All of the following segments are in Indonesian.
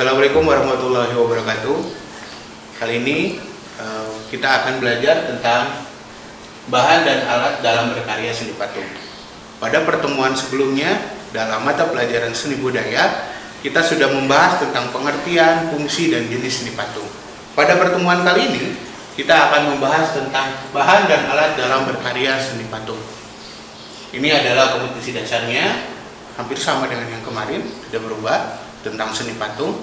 Assalamualaikum warahmatullahi wabarakatuh. Kali ini kita akan belajar tentang bahan dan alat dalam berkarya seni patung. Pada pertemuan sebelumnya dalam mata pelajaran seni budaya, kita sudah membahas tentang pengertian, fungsi, dan jenis seni patung. Pada pertemuan kali ini, kita akan membahas tentang bahan dan alat dalam berkarya seni patung. Ini adalah kompetisi dasarnya, hampir sama dengan yang kemarin, tidak berubah, tentang seni patung.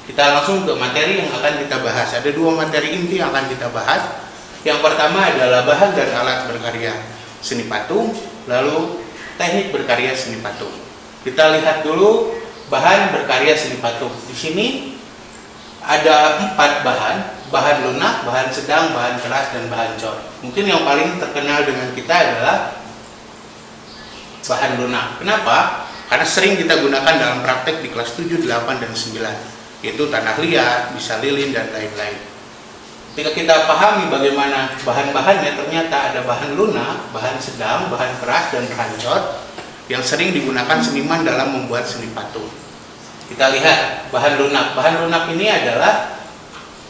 Kita langsung ke materi yang akan kita bahas. Ada dua materi inti yang akan kita bahas. Yang pertama adalah bahan dan alat berkarya seni patung, lalu teknik berkarya seni patung. Kita lihat dulu bahan berkarya seni patung. Di sini ada 4 bahan: bahan lunak, bahan sedang, bahan keras, dan bahan cor. Mungkin yang paling terkenal dengan kita adalah bahan lunak. Kenapa? Karena sering kita gunakan dalam praktek di kelas 7, 8, dan 9, yaitu tanah liat, bisa lilin, dan lain-lain. Ketika kita pahami bagaimana bahan-bahannya, ternyata ada bahan lunak, bahan sedang, bahan keras, dan bahan cor yang sering digunakan seniman dalam membuat seni patung. Kita lihat bahan lunak. Bahan lunak ini adalah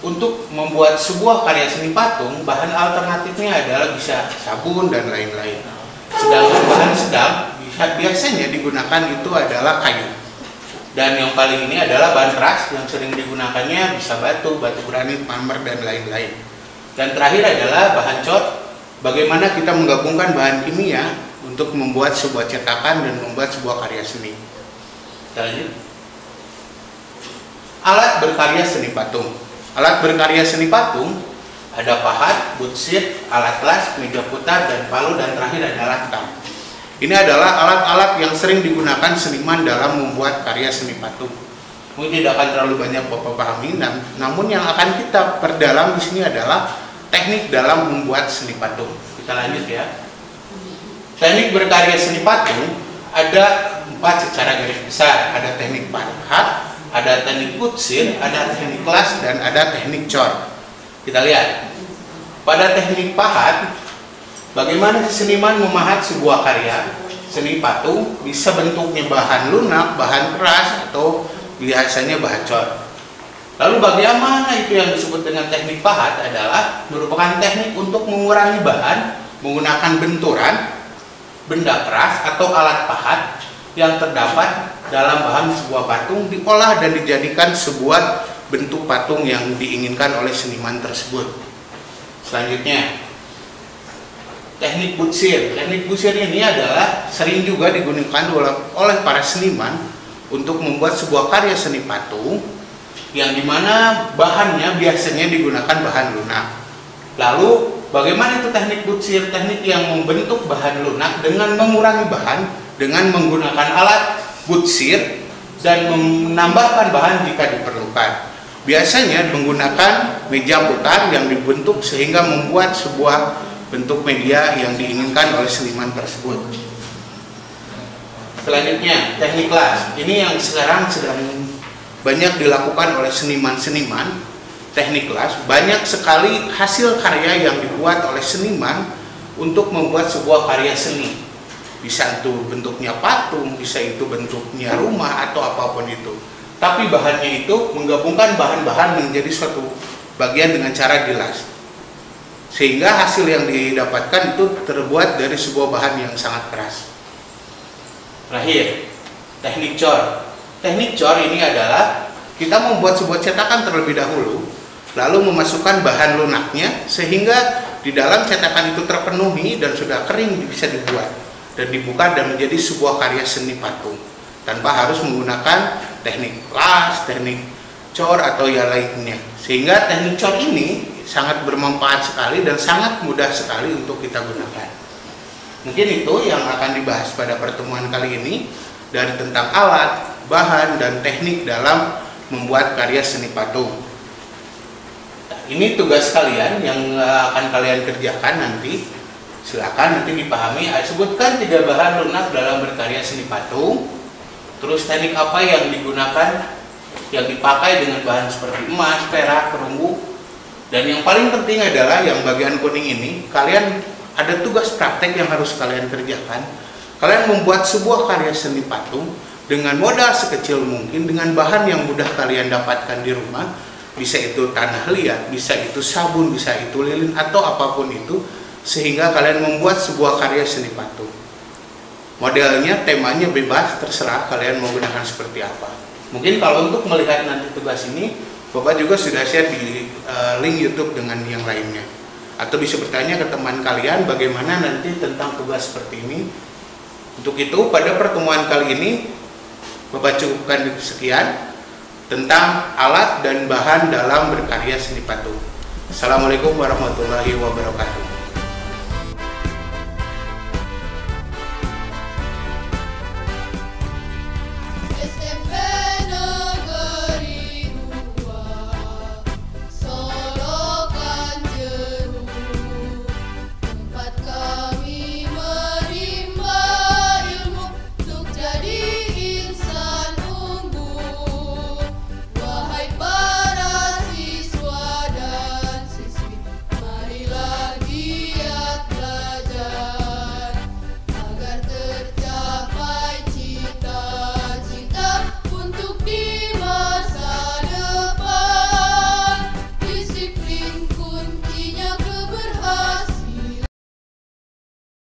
untuk membuat sebuah karya seni patung, bahan alternatifnya adalah bisa sabun dan lain-lain. Sedangkan bahan sedang biasanya digunakan itu adalah kayu. Dan yang paling ini adalah bahan keras yang sering digunakannya bisa batu, batu granit, marmer, dan lain-lain. Dan terakhir adalah bahan cor. Bagaimana kita menggabungkan bahan kimia untuk membuat sebuah cetakan dan membuat sebuah karya seni. Kita lanjut. Alat berkarya seni patung. Alat berkarya seni patung ada pahat, butsir, alat las, meja putar, dan palu, dan terakhir adalah tam. Ini adalah alat-alat yang sering digunakan seniman dalam membuat karya seni patung. Mungkin tidak akan terlalu banyak Bapak pahami, namun yang akan kita perdalam di sini adalah teknik dalam membuat seni patung. Kita lanjut ya. Teknik berkarya seni patung ada 4 secara garis besar. Ada teknik pahat, ada teknik butsir, ada teknik las, dan ada teknik cor. Kita lihat. Pada teknik pahat, bagaimana seniman memahat sebuah karya seni patung, bisa bentuknya bahan lunak, bahan keras, atau biasanya bahan cor. Lalu bagaimana itu yang disebut dengan teknik pahat adalah merupakan teknik untuk mengurangi bahan menggunakan benturan, benda keras, atau alat pahat yang terdapat dalam bahan sebuah patung, diolah dan dijadikan sebuah bentuk patung yang diinginkan oleh seniman tersebut. Selanjutnya, teknik butsir. Teknik butsir ini adalah sering juga digunakan oleh para seniman untuk membuat sebuah karya seni patung yang dimana bahannya biasanya digunakan bahan lunak. Lalu bagaimana itu teknik butsir? Teknik yang membentuk bahan lunak dengan mengurangi bahan dengan menggunakan alat butsir dan menambahkan bahan jika diperlukan. Biasanya menggunakan meja putar yang dibentuk sehingga membuat sebuah bentuk media yang diinginkan oleh seniman tersebut. Selanjutnya, teknik las. Ini yang sekarang sedang banyak dilakukan oleh seniman-seniman. Teknik las, banyak sekali hasil karya yang dibuat oleh seniman untuk membuat sebuah karya seni. Bisa itu bentuknya patung, bisa itu bentuknya rumah, atau apapun itu. Tapi bahannya itu menggabungkan bahan-bahan menjadi suatu bagian dengan cara dilas. Sehingga hasil yang didapatkan itu terbuat dari sebuah bahan yang sangat keras. Terakhir, teknik cor. Teknik cor ini adalah kita membuat sebuah cetakan terlebih dahulu, lalu memasukkan bahan lunaknya sehingga di dalam cetakan itu terpenuhi dan sudah kering bisa dibuat dan dibuka dan menjadi sebuah karya seni patung tanpa harus menggunakan teknik las, teknik cor, atau yang lainnya. Sehingga teknik cor ini sangat bermanfaat sekali dan sangat mudah sekali untuk kita gunakan. Mungkin itu yang akan dibahas pada pertemuan kali ini dari tentang alat, bahan, dan teknik dalam membuat karya seni patung. Nah, ini tugas kalian yang akan kalian kerjakan nanti. Silakan nanti dipahami. Sebutkan 3 bahan lunak dalam berkarya seni patung. Terus teknik apa yang digunakan, yang dipakai dengan bahan seperti emas, perak, perunggu. Dan yang paling penting adalah yang bagian kuning ini, kalian ada tugas praktek yang harus kalian kerjakan. Kalian membuat sebuah karya seni patung dengan modal sekecil mungkin, dengan bahan yang mudah kalian dapatkan di rumah, bisa itu tanah liat, bisa itu sabun, bisa itu lilin, atau apapun itu, sehingga kalian membuat sebuah karya seni patung. Modelnya, temanya bebas, terserah kalian mau gunakan seperti apa. Mungkin kalau untuk melihat nanti tugas ini, Bapak juga sudah share di link YouTube dengan yang lainnya. Atau bisa bertanya ke teman kalian bagaimana nanti tentang tugas seperti ini. Untuk itu, pada pertemuan kali ini, Bapak cukupkan sekian tentang alat dan bahan dalam berkarya seni patung. Assalamualaikum warahmatullahi wabarakatuh.